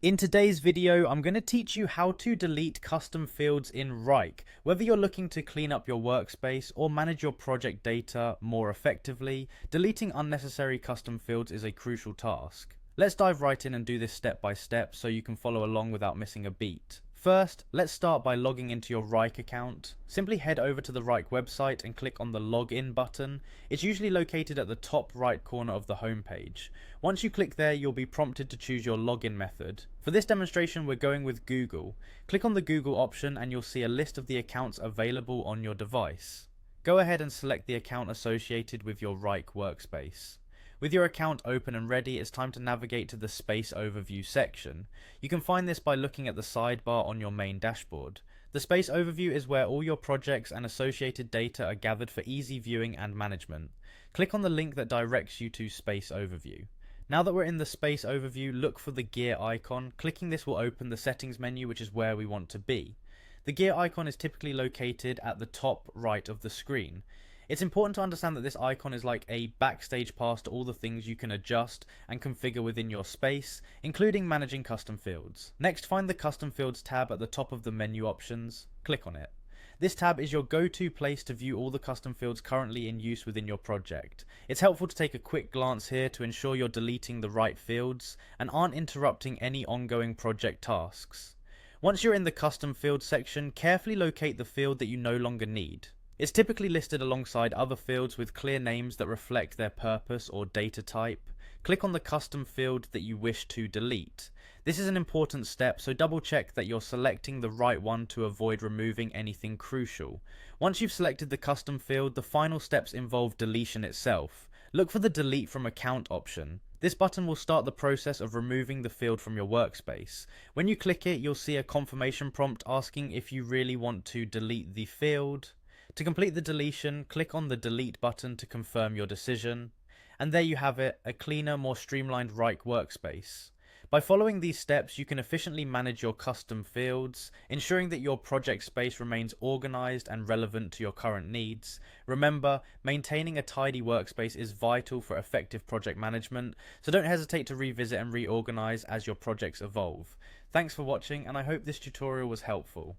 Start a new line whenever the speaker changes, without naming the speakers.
In today's video, I'm going to teach you how to delete custom fields in Wrike. Whether you're looking to clean up your workspace or manage your project data more effectively, deleting unnecessary custom fields is a crucial task. Let's dive right in and do this step by step so you can follow along without missing a beat. First, let's start by logging into your Wrike account. Simply head over to the Wrike website and click on the Login button. It's usually located at the top right corner of the homepage. Once you click there, you'll be prompted to choose your login method. For this demonstration, we're going with Google. Click on the Google option and you'll see a list of the accounts available on your device. Go ahead and select the account associated with your Wrike workspace. With your account open and ready, it's time to navigate to the Space Overview section. You can find this by looking at the sidebar on your main dashboard. The Space Overview is where all your projects and associated data are gathered for easy viewing and management. Click on the link that directs you to Space Overview. Now that we're in the Space Overview, look for the gear icon. Clicking this will open the settings menu, which is where we want to be. The gear icon is typically located at the top right of the screen. It's important to understand that this icon is like a backstage pass to all the things you can adjust and configure within your space, including managing custom fields. Next, find the Custom Fields tab at the top of the menu options. Click on it. This tab is your go-to place to view all the custom fields currently in use within your project. It's helpful to take a quick glance here to ensure you're deleting the right fields and aren't interrupting any ongoing project tasks. Once you're in the Custom Fields section, carefully locate the field that you no longer need. It's typically listed alongside other fields with clear names that reflect their purpose or data type. Click on the custom field that you wish to delete. This is an important step, so double check that you're selecting the right one to avoid removing anything crucial. Once you've selected the custom field, the final steps involve deletion itself. Look for the Delete from Account option. This button will start the process of removing the field from your workspace. When you click it, you'll see a confirmation prompt asking if you really want to delete the field. To complete the deletion, click on the Delete button to confirm your decision. And there you have it, a cleaner, more streamlined Wrike workspace. By following these steps, you can efficiently manage your custom fields, ensuring that your project space remains organized and relevant to your current needs. Remember, maintaining a tidy workspace is vital for effective project management, so don't hesitate to revisit and reorganize as your projects evolve. Thanks for watching, and I hope this tutorial was helpful.